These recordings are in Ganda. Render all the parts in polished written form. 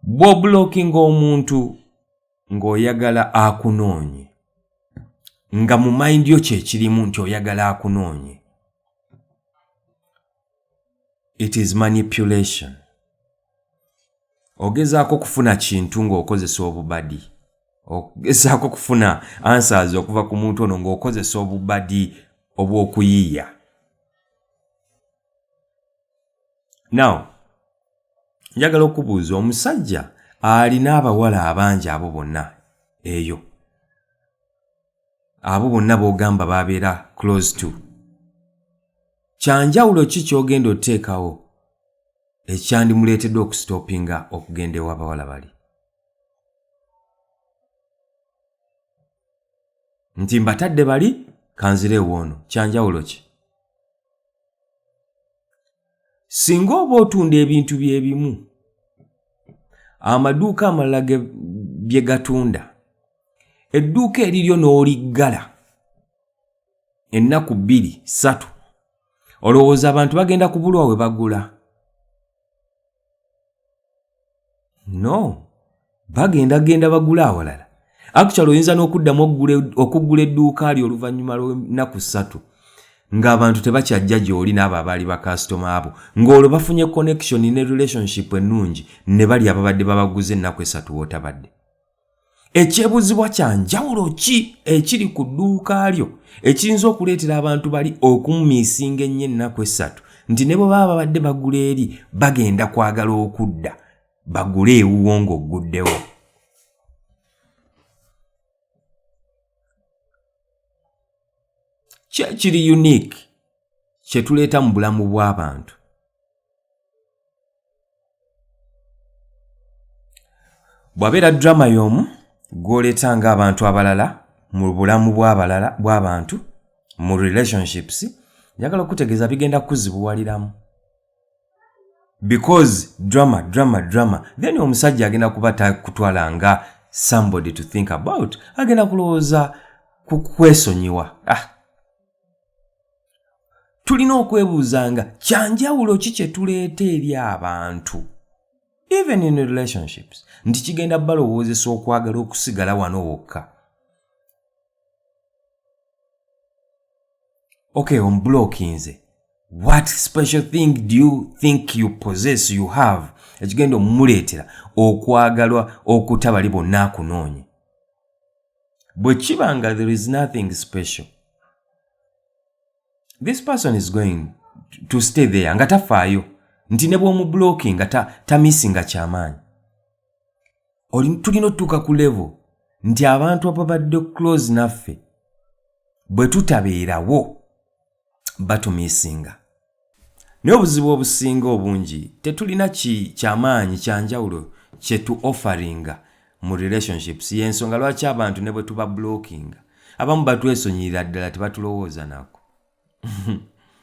Bwo blocking omuntu ng'oyagala akunoonye nga mu mind yo kye kirimu nti oyagala akunoonye. It is manipulation. Ogezaako kufuna kintu ng'okozesa obubadi. Ogezaako kufuna answers okuva ku muntu ono ng'okozesa obubadi obw'okuyiiya. Now, njagala okubuuza omusajja alina abawala abangi abo bonna eyo. Abo bonna b'ogamba babeera close to. Kyanjawulo ki ky'ogenda oteekawo ekyandimuleetedde okustopinga okugenda ew'abawala bali? Nti mbatadde bali kanzireewo ono. Kyanjawulo ki? Singa oba otunda ebintu byebimu, amaduuka amalala bye gatunda, edduuka eriryo n'oliggala ennaku 2-3, olowooza abantu bagenda kubulwa we bagula? No, bagenda bagula awalala. Actually oyinza n'okuddamu okugula edduuka lyo oluvannyuma lw'ennaku 3 ng'abantu tebakyajja gy'oli n'abo abaali bakasitoma abo, ng'olwo bafunye connection ne relationship ennungi ne bali ababadde babaguze ennaku 3 w'otabadde. Ekyebuzibwa kya njawulo ki ekiri ku dduuka lyo ekiyinza okuleetera abantu bali okumumiisinga ennyo ennaku 3 nti ne bwe baba babadde bagula eri bagenda kwagala okudda bagule ewuwo ng'oguddewo? Kiri unique kye tuleeta mu bulamu bw'abantu. Bw'abeera drama y'omu gw'oleeta ng'abantu abalala mu bulamu bw'abantu mu relationships, njagala okutegeeza bigenda kuzibuwaliramu. Because drama, then omusajja agenda kuba takutwala nga somebody to think about, agenda kulowooza ku kwesonyiwa. Tulina okwebuuzanga kyanjawulo ki kye tuleeta eri abantu, even in relationships, nti kigenda balowoozesa okwagala okusigala wano wokka. Okay, on Blockinze, what special thing do you think you possess, you have, ekigenda omumuleetera okwagalwa okutabali bonna akunoonye? Bwe kibanga there is nothing special, this person is going to stay there nga tafaayo nti ne bw'omublocking nga tamisinga kyamaanyi. Tulina otuuka ku level nti abantu ababadde close naffe bwe tutabeerawo batumisinga. Naye obuzibu obusinga obungi tetulina kyamaanyi kyanjawulo kye tu offeringa mu relationships. Y'ensonga lwaki abantu ne bwe tuba blocking abamu batwesonyirira ddala tebatulowooza nako.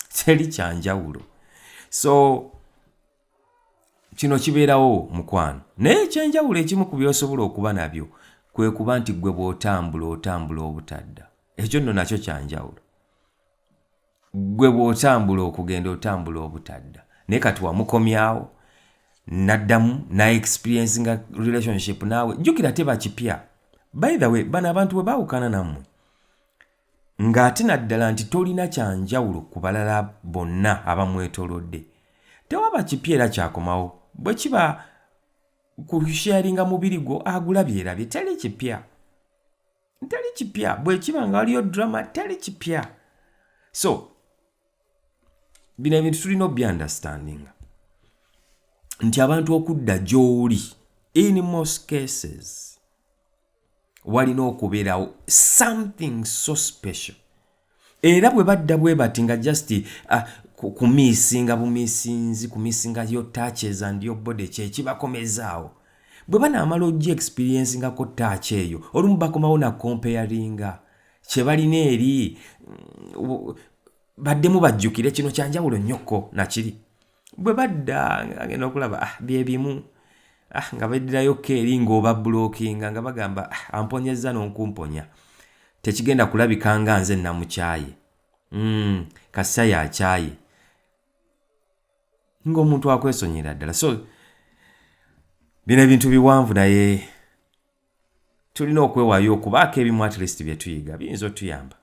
Teri kyanjawulo. So kino kibeerawo mukwano. Naye ekyenjawulo ekimu ku by'osobola okuba nabyo kwe kuba nti gwe bw'otambula obutadda. Ekyo nno nakyo kyanjawulo. Gwe bw'otambula okugenda otambula obutadda. Naye kati wamukomyawo naddamu na experience nga relationship naawe, jjukira teba kipya. By the way, bano abantu bwe baawukana nammwe ng'ate naddala nti tolina kyanjawulo ku balala bonna abamwetoolodde, tewaba kipya era kyakomawo. Bwe kiba ku sharinga mubiri gwo agula byerabye, teri kipya. Bwe kiba nga waliyo drama, teri kipya. So bino ebintu tulina obby-understanding nti abantu okudda gy'oli, in most cases walina okubeerawo something so special. Era bwe badda bwe bati nga just kumiisinga bumiisinzi, kumiisinga yo touches and your body kyekibakomezaawo, bwe banaamala ojja experience nga ko touch eyo olumu bakomawo na comparinga kye balina eri baddemu bajjukire kino kyanjawulo nnyoko nakiri. Bwe badda agenda okulaba bye bimu nga beddirayo eri ng'oba blockinga nga bagamba amponyezza n'okumponya tekigenda kulabika nga nze namukyaye, kassa y'akyaye, ng'omuntu akwesonyera ddala. So bino ebintu biwanvu naye tulina okwewaayo okubaako ebimu at least bye tuyiga biyinza otuyamba.